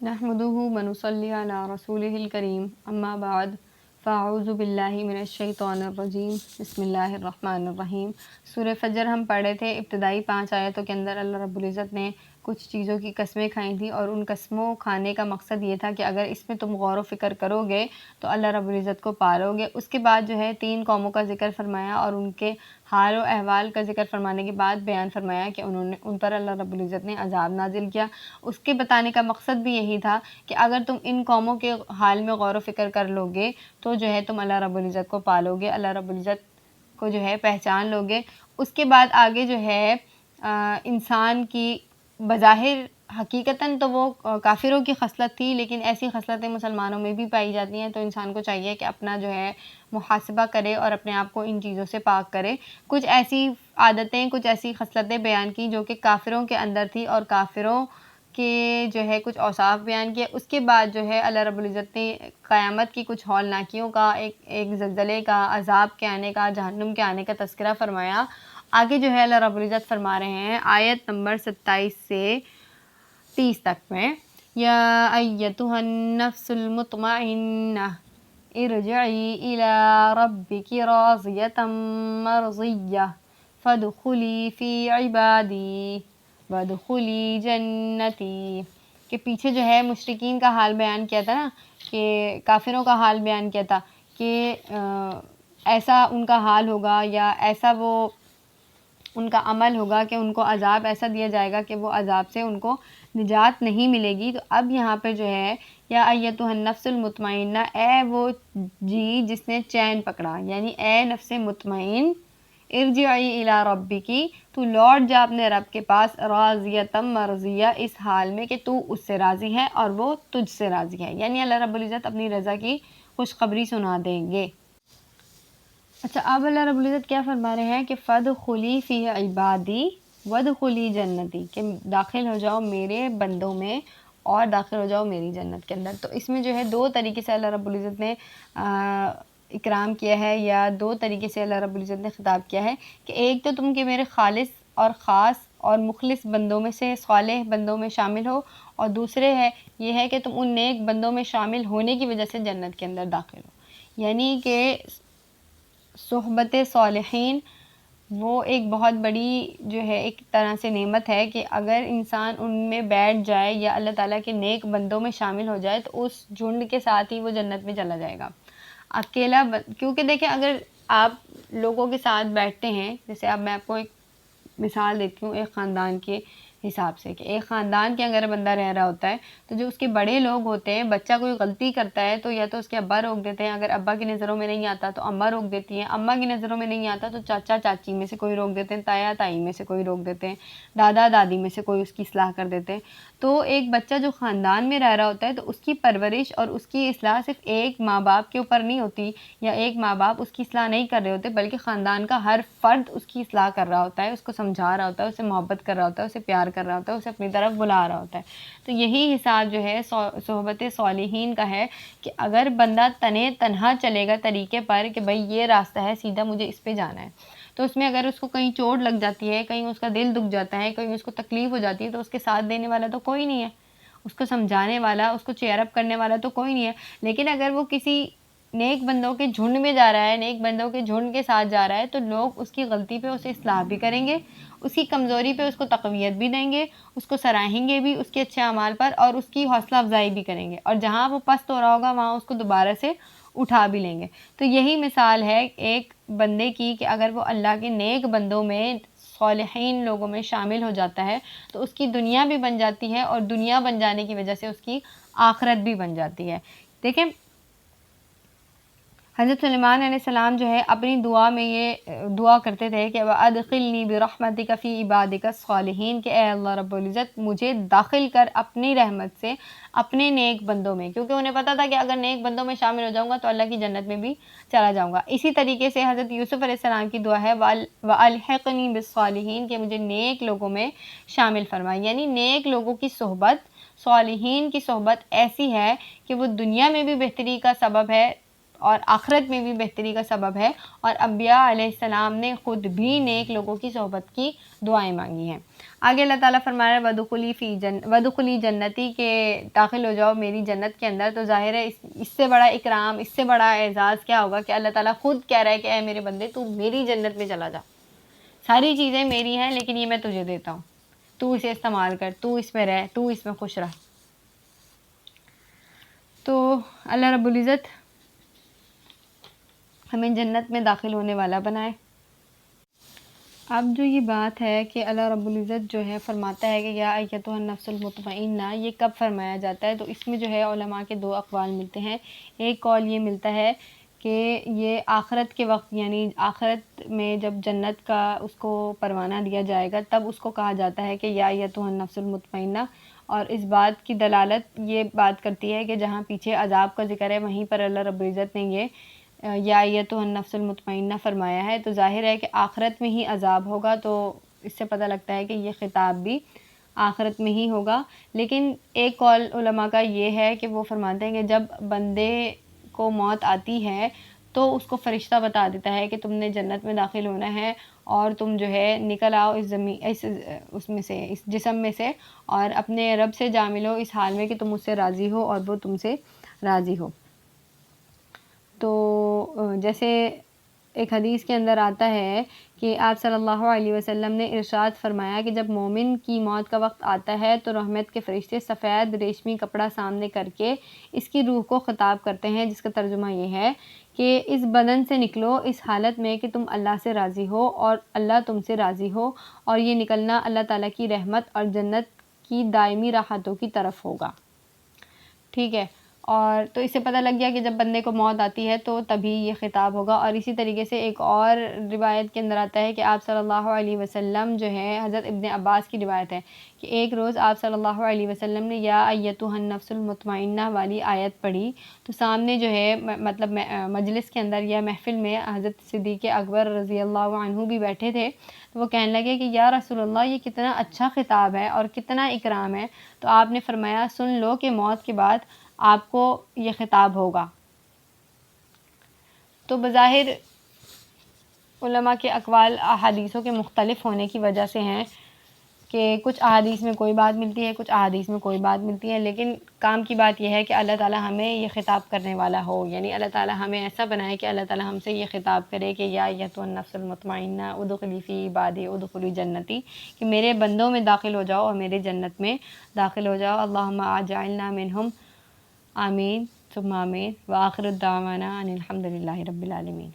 نحمده ونصلي على رسوله الكريم اما بعد فاعوذ باللہ من الشیطان الرجیم بسم اللہ الرحمن الرحیم۔ سورہ فجر ہم پڑھ رہے تھے۔ ابتدائی 5 آیتوں کے اندر اللہ رب العزت نے کچھ چیزوں کی قسمیں کھائی تھیں، اور ان قسموں کھانے کا مقصد یہ تھا کہ اگر اس میں تم غور و فکر کرو گے تو اللہ رب العزت کو پالو گے۔ اس کے بعد جو ہے 3 قوموں کا ذکر فرمایا، اور ان کے حال و احوال کا ذکر فرمانے کے بعد بیان فرمایا کہ ان پر اللہ رب العزت نے عذاب نازل کیا۔ اس کے بتانے کا مقصد بھی یہی تھا کہ اگر تم ان قوموں کے حال میں غور و فکر کر لو گے تو جو ہے تم اللہ رب العزت کو پالو گے، اللہ رب العزت کو جو ہے پہچان لو گے۔ اس کے بعد آگے جو ہے انسان کی بظاہر حقیقتاً تو وہ کافروں کی خصلت تھی، لیکن ایسی خصلتیں مسلمانوں میں بھی پائی جاتی ہیں، تو انسان کو چاہیے کہ اپنا جو ہے محاسبہ کرے اور اپنے آپ کو ان چیزوں سے پاک کرے۔ کچھ ایسی عادتیں، کچھ ایسی خصلتیں بیان کی جو کہ کافروں کے اندر تھی، اور کافروں کے جو ہے کچھ اوصاف بیان کیے۔ اس کے بعد جو ہے اللہ رب العزت نے قیامت کی کچھ ہولناکیوں کا، ایک زلزلے کا، عذاب کے آنے کا، جہنم کے آنے کا تذکرہ فرمایا۔ آگے جو ہے اللہ رب العزت فرما رہے ہیں آیت نمبر 27 سے 30 تک میں، یا ایتھا النفس المطمئنہ ارجعی الی ربک راضیۃ مرضیہ فادخلی فی عبادی وادخلی جنتی۔ کہ پیچھے جو ہے مشرکین کا حال بیان کیا تھا نا، کہ کافروں کا حال بیان کیا تھا کہ ایسا ان کا حال ہوگا، یا ایسا وہ ان کا عمل ہوگا کہ ان کو عذاب ایسا دیا جائے گا کہ وہ عذاب سے ان کو نجات نہیں ملے گی۔ تو اب یہاں پہ جو ہے یا ایتھا النفس المطمئنہ، اے وہ جی جس نے چین پکڑا، یعنی اے نفس مطمئن، ارجعی الی ربکی، تو لوٹ جا اپنے رب کے پاس، راضیۃ مرضیہ، اس حال میں کہ تو اس سے راضی ہے اور وہ تجھ سے راضی ہے، یعنی اللہ رب العزت اپنی رضا کی خوشخبری سنا دیں گے۔ اچھا، اب اللہ رب العزت کیا فرما رہے ہیں کہ فادخلی فی عبادی وادخلی جنتی، کہ داخل ہو جاؤ میرے بندوں میں اور داخل ہو جاؤ میری جنت کے اندر۔ تو اس میں جو ہے 2 طریقے سے اللہ رب العزت نے اکرام کیا ہے، یا 2 طریقے سے اللہ رب العزت نے خطاب کیا ہے کہ ایک تو تم کہ میرے خالص اور خاص اور مخلص بندوں میں سے، صالح بندوں میں شامل ہو، اور دوسرے یہ ہے کہ تم ان نیک بندوں میں شامل ہونے کی وجہ سے جنت کے اندر داخل ہو، یعنی کہ صحبت صالحین وہ ایک بہت بڑی جو ہے ایک طرح سے نعمت ہے، کہ اگر انسان ان میں بیٹھ جائے یا اللہ تعالیٰ کے نیک بندوں میں شامل ہو جائے تو اس جھنڈ کے ساتھ ہی وہ جنت میں چلا جائے گا۔ اکیلا کیونکہ دیکھیں، اگر آپ لوگوں کے ساتھ بیٹھتے ہیں، جیسے اب میں آپ کو ایک مثال دیتی ہوں ایک خاندان کے حساب سے، کہ ایک خاندان کے اگر بندہ رہ رہا ہوتا ہے تو جو اس کے بڑے لوگ ہوتے ہیں، بچہ کوئی غلطی کرتا ہے تو یا تو اس کے ابا روک دیتے ہیں، اگر ابا کی نظروں میں نہیں آتا تو اماں روک دیتی ہیں، اماں کی نظروں میں نہیں آتا تو چاچا چاچی میں سے کوئی روک دیتے ہیں، تایا تائی میں سے کوئی روک دیتے ہیں، دادا دادی میں سے کوئی اس کی اصلاح کر دیتے ہیں۔ تو ایک بچہ جو خاندان میں رہ رہا ہوتا ہے تو اس کی پرورش اور اس کی اصلاح صرف ایک ماں باپ کے اوپر نہیں ہوتی، یا ایک ماں باپ اس کی اصلاح نہیں کر رہے ہوتے، بلکہ خاندان کا ہر فرد اس کی اصلاح کر رہا ہوتا ہے، اس کو سمجھا رہا ہوتا ہے، اسے محبت کر رہا ہوتا ہے، اسے پیار کر رہا ہوتا ہے، اسے اپنی طرف بلا رہا ہوتا ہے۔ تو یہی حساب جو ہے صحبت صالحین کا ہے، کہ اگر بندہ تنہا چلے گا طریقے پر کہ بھئی یہ راستہ ہے سیدھا، مجھے اس پہ جانا ہے، تو اس میں اگر اس کو کہیں چوٹ لگ جاتی ہے، کہیں اس کا دل دکھ جاتا ہے، کہیں اس کو تکلیف ہو جاتی ہے، تو اس کے ساتھ دینے والا تو کوئی نہیں ہے، اس کو سمجھانے والا، اس کو چیئر اپ کرنے والا تو کوئی نہیں ہے۔ لیکن اگر وہ کسی نیک بندوں کے جھنڈ میں جا رہا ہے، نیک بندوں کے جھنڈ کے ساتھ جا رہا ہے، تو لوگ اس کی غلطی پہ اسے اصلاح بھی کریں گے، اس کی کمزوری پہ اس کو تقویت بھی دیں گے، اس کو سراہیں گے بھی اس کے اچھے اعمال پر، اور اس کی حوصلہ افزائی بھی کریں گے، اور جہاں وہ پست ہو رہا ہوگا وہاں اس کو دوبارہ سے اٹھا بھی لیں گے۔ تو یہی مثال ہے ایک بندے کی، کہ اگر وہ اللہ کے نیک بندوں میں، صالحین لوگوں میں شامل ہو جاتا ہے تو اس کی دنیا بھی بن جاتی ہے، اور دنیا بن جانے کی وجہ سے اس کی آخرت بھی بن جاتی ہے۔ دیکھیں، حضرت سلیمان علیہ السلام جو ہے اپنی دعا میں یہ دعا کرتے تھے کہ وَأَدْخِلْنِي بِرَحْمَتِكَ فِي عِبَادِكَ الصَّالِحِينَ، کہ اے اللہ رب العزت مجھے داخل کر اپنی رحمت سے اپنے نیک بندوں میں، کیونکہ انہیں پتا تھا کہ اگر نیک بندوں میں شامل ہو جاؤں گا تو اللہ کی جنت میں بھی چلا جاؤں گا۔ اسی طریقے سے حضرت یوسف علیہ السلام کی دعا ہے وَأَلْحِقْنِي بِالصَّالِحِينَ، کہ مجھے نیک لوگوں میں شامل فرمائے، یعنی نیک لوگوں کی صحبت، صالحین کی صحبت ایسی ہے کہ وہ دنیا میں بھی بہتری کا سبب ہے، اور آخرت میں بھی بہتری کا سبب ہے، اور انبیاء علیہ السلام نے خود بھی نیک لوگوں کی صحبت کی دعائیں مانگی ہیں۔ آگے اللہ تعالیٰ فرما رہا ہے وَدُخُلِي جنتی، کہ داخل ہو جاؤ میری جنت کے اندر۔ تو ظاہر ہے اس سے بڑا اکرام، اس سے بڑا اعزاز کیا ہوگا کہ اللہ تعالیٰ خود کہہ رہا ہے کہ اے میرے بندے تو میری جنت میں چلا جا، ساری چیزیں میری ہیں لیکن یہ میں تجھے دیتا ہوں، تو اسے استعمال کر، تو اس میں رہ، تو اس میں خوش رہ۔ تو اللہ رب العزت ہمیں جنت میں داخل ہونے والا بنائے۔ اب جو یہ بات ہے کہ اللہ رب العزت جو ہے فرماتا ہے کہ یا ایتھا النفس المطمئنہ، یہ کب فرمایا جاتا ہے؟ تو اس میں جو ہے علماء کے دو اقوال ملتے ہیں۔ ایک قول یہ ملتا ہے کہ یہ آخرت کے وقت، یعنی آخرت میں جب جنت کا اس کو پروانہ دیا جائے گا تب اس کو کہا جاتا ہے کہ یا ایتھا النفس المطمئنہ، اور اس بات کی دلالت یہ بات کرتی ہے کہ جہاں پیچھے عذاب کا ذکر ہے وہیں پر اللہ رب العزت نے یہ یا ایتھا النفس المطمئنہ فرمایا ہے۔ تو ظاہر ہے کہ آخرت میں ہی عذاب ہوگا، تو اس سے پتہ لگتا ہے کہ یہ خطاب بھی آخرت میں ہی ہوگا۔ لیکن ایک قول علماء کا یہ ہے کہ وہ فرماتے ہیں کہ جب بندے کو موت آتی ہے تو اس کو فرشتہ بتا دیتا ہے کہ تم نے جنت میں داخل ہونا ہے، اور تم جو ہے نکل آؤ اس جسم میں سے، اور اپنے رب سے جا ملو اس حال میں کہ تم اس سے راضی ہو اور وہ تم سے راضی ہو۔ تو جیسے ایک حدیث کے اندر آتا ہے کہ آپ صلی اللہ علیہ وسلم نے ارشاد فرمایا کہ جب مومن کی موت کا وقت آتا ہے تو رحمت کے فرشتے سفید ریشمی کپڑا سامنے کر کے اس کی روح کو خطاب کرتے ہیں، جس کا ترجمہ یہ ہے کہ اس بدن سے نکلو اس حالت میں کہ تم اللہ سے راضی ہو اور اللہ تم سے راضی ہو، اور یہ نکلنا اللہ تعالیٰ کی رحمت اور جنت کی دائمی راحتوں کی طرف ہوگا۔ ٹھیک ہے، اور تو اس سے پتہ لگ گیا کہ جب بندے کو موت آتی ہے تو تبھی یہ خطاب ہوگا۔ اور اسی طریقے سے ایک اور روایت کے اندر آتا ہے کہ آپ صلی اللہ علیہ وسلم جو ہے، حضرت ابن عباس کی روایت ہے کہ ایک روز آپ صلی اللہ علیہ وسلم نے یا ایتھا النفس المطمئنہ والی آیت پڑھی، تو سامنے جو ہے مطلب مجلس کے اندر یا محفل میں حضرت صدیق اکبر رضی اللہ عنہ بھی بیٹھے تھے، تو وہ کہنے لگے کہ یا رسول اللہ یہ کتنا اچھا خطاب ہے اور کتنا اکرام ہے۔ تو آپ نے فرمایا سن لو کہ موت کے بعد آپ کو یہ خطاب ہوگا۔ تو بظاہر علماء کے اقوال احادیثوں کے مختلف ہونے کی وجہ سے ہیں کہ کچھ احادیث میں کوئی بات ملتی ہے، کچھ احادیث میں کوئی بات ملتی ہے، لیکن کام کی بات یہ ہے کہ اللہ تعالیٰ ہمیں یہ خطاب کرنے والا ہو، یعنی اللہ تعالیٰ ہمیں ایسا بنائے کہ اللہ تعالیٰ ہم سے یہ خطاب کرے کہ یا ایتھا النفس المطمئنہ ادخلی فی عبادی ادخلی جنتی، کہ میرے بندوں میں داخل ہو جاؤ اور میرے جنت میں داخل ہو جاؤ۔ اللہم اجعلنا منہم، آمین ثم آمین، وآخر الدعوانا ان الحمد للہ رب العالمین۔